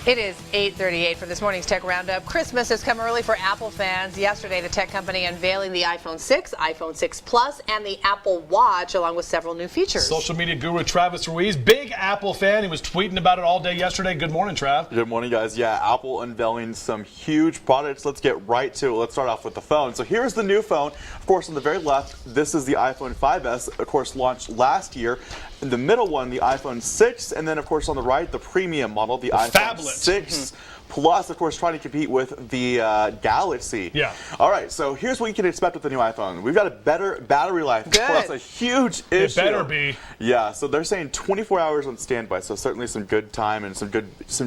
It is 8:38 for this morning's Tech Roundup. Christmas has come early for Apple fans. Yesterday, the tech company unveiling the iPhone 6, iPhone 6 Plus, and the Apple Watch, along with several new features. Social media guru Travis Ruiz, big Apple fan. He was tweeting about it all day yesterday. Good morning, Trav. Good morning, guys. Yeah, Apple unveiling some huge products. Let's get right to it. Let's start off with the phone. So here's the new phone. Of course, on the very left, this is the iPhone 5S, of course, launched last year. In the middle one, the iPhone 6, and then, of course, on the right, the premium model, the iPhone 6 Plus, of course, trying to compete with the Galaxy. Yeah. All right, so here's what you can expect with the new iPhone. We've got a better battery life, plus a huge issue. It better be. Yeah, so they're saying 24 hours on standby, so certainly some good time and some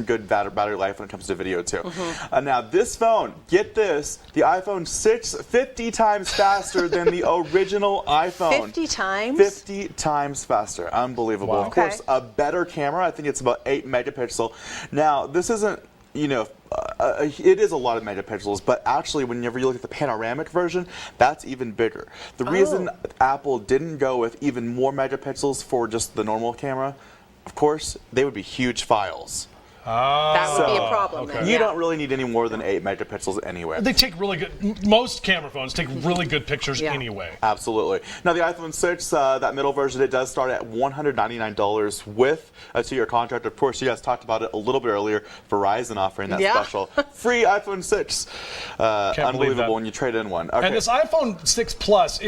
good battery life when it comes to video, too. Now, this phone, get this, the iPhone 6, 50 times faster than the original iPhone. 50 times? 50 times faster. Unbelievable. Wow. Of course, a better camera. I think it's about 8 megapixel. Now, this isn't, it is a lot of megapixels, but actually, whenever you look at the panoramic version, that's even bigger. The reason Apple didn't go with even more megapixels for just the normal camera, of course, they would be huge files. That would be a problem. Then, You don't really need any more than 8 megapixels anyway. They take really good, most camera phones take really good pictures anyway. Absolutely. Now, the iPhone 6, that middle version, it does start at $199 with a 2-year contract. Of course, you guys talked about it a little bit earlier. Verizon offering that special free iPhone 6. Unbelievable when you trade in one. Okay. And this iPhone 6 Plus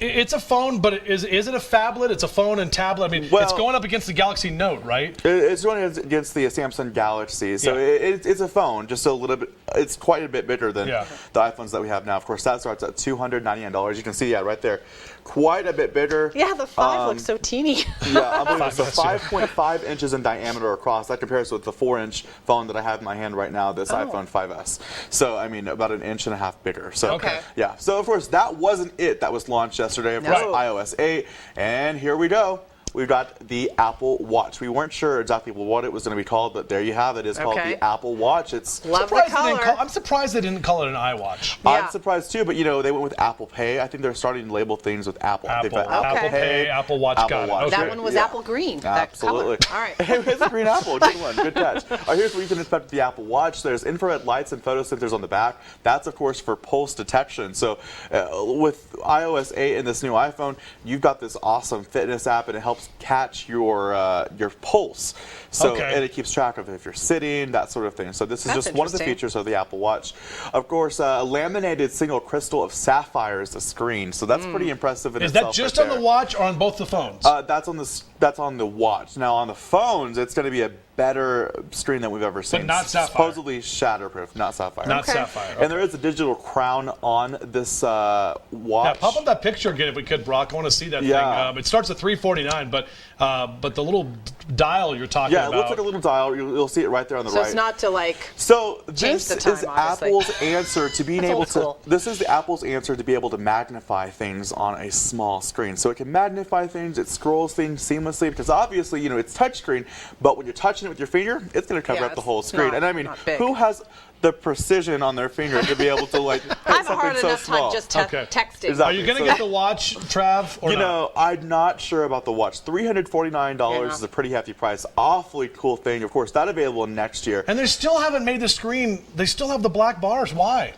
it's a phone, but is it a phablet? It's a phone and tablet. I mean, it's going up against the Galaxy Note, right? It's going against the Samsung Galaxy, so it's a phone, just a little bit. It's quite a bit bigger than the iPhones that we have now. Of course, that starts at $299. You can see, right there, quite a bit bigger. Yeah, the 5 looks so teeny. Yeah, unbelievable. So 5.5 inches in diameter across. That compares with the 4-inch phone that I have in my hand right now, this iPhone 5S. So, I mean, about 1.5 inches bigger. So, yeah. So, of course, that wasn't it that was launched yesterday. Of course, iOS 8. And here we go. We've got the Apple Watch. We weren't sure exactly what it was going to be called, but there you have it. It's called the Apple Watch. It's I'm surprised they didn't call it an iWatch. I'm surprised too, but they went with Apple Pay. I think they're starting to label things with Apple. Apple Pay, Apple Watch. That one was apple green. Absolutely. All right. It's a green apple. Good one. Good catch. Here's what you can expect with the Apple Watch. There's infrared lights and photo sensors on the back. That's, of course, for pulse detection. So with iOS 8 and this new iPhone, you've got this awesome fitness app, and it helps catch your pulse. So and it keeps track of if you're sitting, that sort of thing. So this is just one of the features of the Apple Watch. Of course, a laminated single crystal of sapphire is the screen. So that's pretty impressive in itself. Is that just on the watch or on both the phones? That's on the watch. Now on the phones, it's going to be a better screen than we've ever seen. But not sapphire. Supposedly shatterproof, not sapphire. Not sapphire. And there is a digital crown on this watch. Yeah, pop up that picture again if we could, Brock. I want to see that thing. It starts at $349, but the little dial you're talking about. Yeah, it looks like a little dial. You'll see it right there on the right. So it's not to So change this the time, is Apple's answer to being able to. This is Apple's answer to be able to magnify things on a small screen. So it can magnify things. It scrolls things seamlessly because obviously it's touchscreen, but when you're touching it with your finger, it's going to cover up the whole screen. And I mean, who has the precision on their finger to be able to I have a hard enough time just texting. Exactly. Are you going to get the watch, Trav, or not? I'm not sure about the watch. $349 is a pretty hefty price. Awfully cool thing. Of course, that available next year. And they still haven't made the screen. They still have the black bars. Why?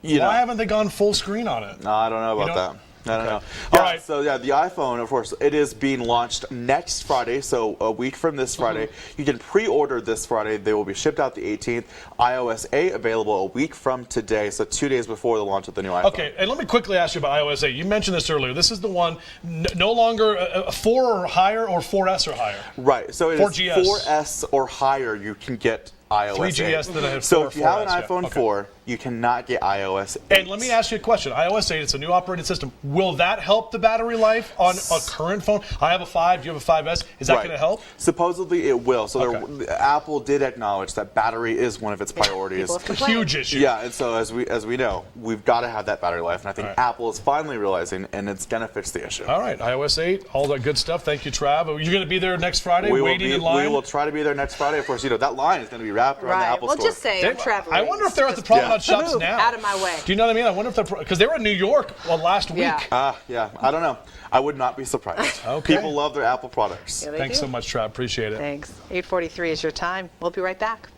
Why haven't they gone full screen on it? I don't know about that. I don't know. All right. So the iPhone, of course, it is being launched next Friday, so a week from this Friday. You can pre-order this Friday. They will be shipped out the 18th. iOS 8 available a week from today, so 2 days before the launch of the new iPhone. Okay, and let me quickly ask you about iOS 8. You mentioned this earlier. This is the one no longer 4 or higher or 4S or higher. Right. So it 4GS. is 4S or higher. You can get iOS 3GS 8. That I have so if you have an iPhone 4, you cannot get iOS 8. And let me ask you a question. iOS 8, it's a new operating system. Will that help the battery life on a current phone? I have a 5, you have a 5S. Is that going to help? Supposedly it will. So Apple did acknowledge that battery is one of its priorities. A huge issue. Yeah, and so as we know, we've got to have that battery life. And I think Apple is finally realizing, and it's going to fix the issue. All right, iOS 8, all that good stuff. Thank you, Trav. Are you going to be there next Friday waiting in line? We will try to be there next Friday. Of course, that line is going to be wrapped around the Apple Store. Well, just say I'm traveling. I wonder if they're at the Promenade Shops now. Out of my way. Do you know what I mean? I wonder if they're because they were in New York last week. Yeah. I don't know. I would not be surprised. People love their Apple products. Yeah, Thanks so much, Trav. Appreciate it. Thanks. 8:43 is your time. We'll be right back.